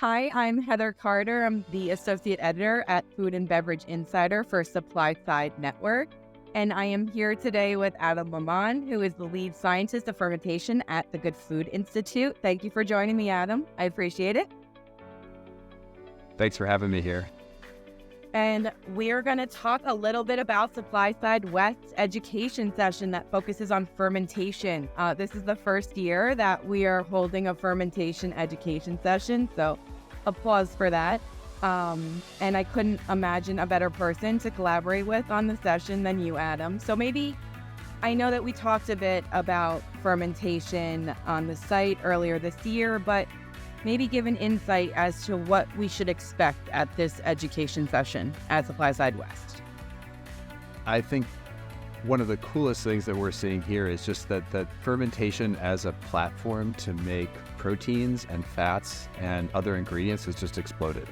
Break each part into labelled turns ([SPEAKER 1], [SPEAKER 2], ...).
[SPEAKER 1] Hi, I'm Heather Carter. I'm the Associate Editor at Food and Beverage Insider for Supply Side Network. And I am here today with Adam Lamont, who is the lead scientist of fermentation at the Good Food Institute. Thank you for joining me, Adam. I appreciate it.
[SPEAKER 2] Thanks for having me here.
[SPEAKER 1] And we're going to talk a little bit about Supply Side West's education session that focuses on fermentation. This is the first year that we are holding a fermentation education session, so applause for that. And I couldn't imagine a better person to collaborate with on the session than you, Adam. So maybe, I know that we talked a bit about fermentation on the site earlier this year, but maybe give an insight as to what we should expect at this education session at Supply Side West.
[SPEAKER 2] I think one of the coolest things that we're seeing here is just that fermentation as a platform to make proteins and fats and other ingredients has just exploded.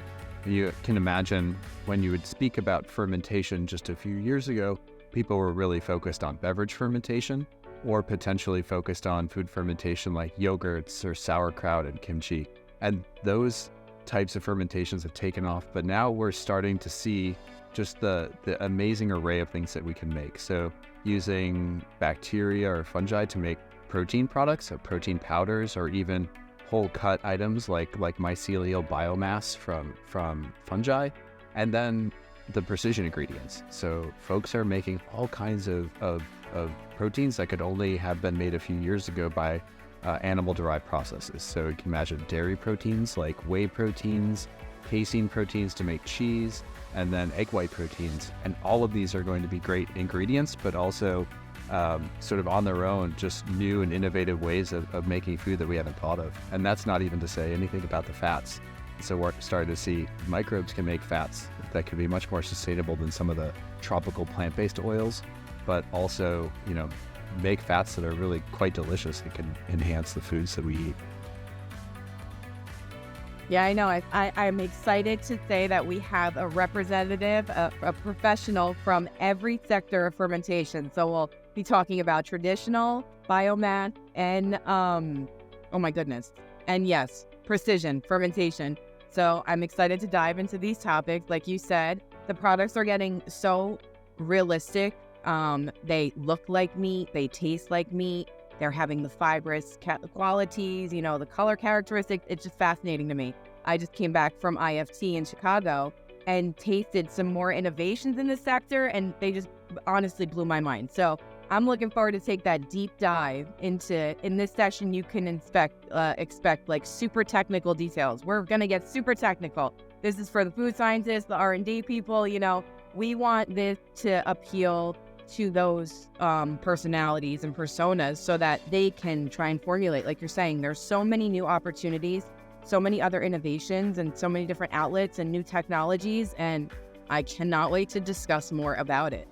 [SPEAKER 2] You can imagine when you would speak about fermentation just a few years ago, people were really focused on beverage fermentation or potentially focused on food fermentation like yogurts or sauerkraut and kimchi. And those types of fermentations have taken off, but now we're starting to see just the amazing array of things that we can make. So using bacteria or fungi to make protein products, so protein powders, or even whole cut items like mycelial biomass from fungi, and then the precision ingredients. So folks are making all kinds of proteins that could only have been made a few years ago by animal-derived processes. So you can imagine dairy proteins like whey proteins, casein proteins to make cheese, and then egg white proteins. And all of these are going to be great ingredients, but also sort of on their own, just new and innovative ways of making food that we haven't thought of. And that's not even to say anything about the fats. So we're starting to see microbes can make fats that can be much more sustainable than some of the tropical plant-based oils, but also, make fats that are really quite delicious and can enhance the foods that we eat.
[SPEAKER 1] Yeah, I know. I'm excited to say that we have a representative, a professional from every sector of fermentation. So we'll be talking about traditional, biomass, and, oh my goodness, and yes, precision fermentation. So I'm excited to dive into these topics. Like you said, the products are getting so realistic. They look like meat, they taste like meat, they're having the fibrous qualities, the color characteristics. It's just fascinating to me. I just came back from IFT in Chicago and tasted some more innovations in the sector, and they just honestly blew my mind. So I'm looking forward to take that deep dive in this session. You can expect like super technical details. We're going to get super technical. This is for the food scientists, the R&D people. We want this to appeal to those personalities and personas so that they can try and formulate. Like you're saying, there's so many new opportunities, so many other innovations, and so many different outlets and new technologies, and I cannot wait to discuss more about it.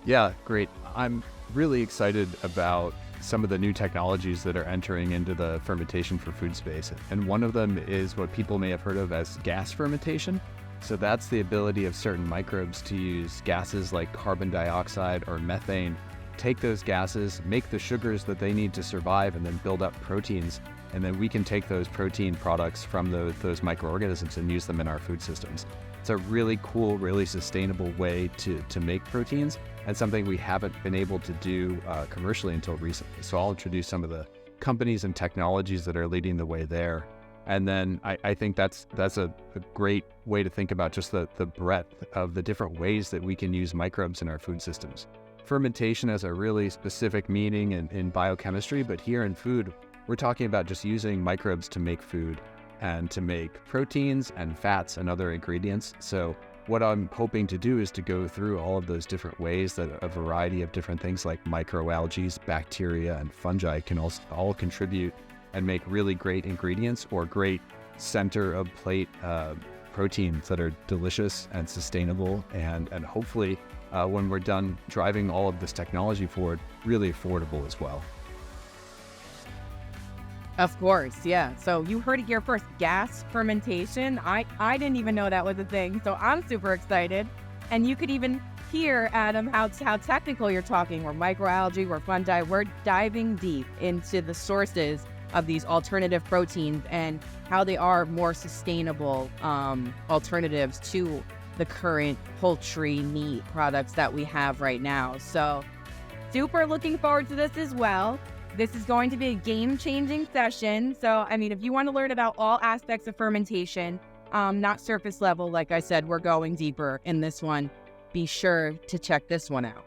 [SPEAKER 2] Yeah, great. I'm really excited about some of the new technologies that are entering into the fermentation for food space. And one of them is what people may have heard of as gas fermentation. So that's the ability of certain microbes to use gases like carbon dioxide or methane, take those gases, make the sugars that they need to survive, and then build up proteins. And then we can take those protein products from those microorganisms and use them in our food systems. It's a really cool, really sustainable way to make proteins, and something we haven't been able to do commercially until recently. So I'll introduce some of the companies and technologies that are leading the way there. And then I think that's a great way to think about just the breadth of the different ways that we can use microbes in our food systems. Fermentation has a really specific meaning in biochemistry, but here in food, we're talking about just using microbes to make food and to make proteins and fats and other ingredients. So what I'm hoping to do is to go through all of those different ways that a variety of different things like microalgae, bacteria, and fungi can all contribute and make really great ingredients or great center of plate proteins that are delicious and sustainable and hopefully when we're done driving all of this technology forward, really affordable as well.
[SPEAKER 1] Of course, yeah. So you heard it here first, gas fermentation. I didn't even know that was a thing, so I'm super excited. And you could even hear, Adam, how technical you're talking. We're microalgae, we're fungi, we're diving deep into the sources of these alternative proteins and how they are more sustainable alternatives to the current poultry meat products that we have right now. So super looking forward to this as well. This is going to be a game-changing session. So, I mean, if you want to learn about all aspects of fermentation, not surface level, like I said, we're going deeper in this one. Be sure to check this one out.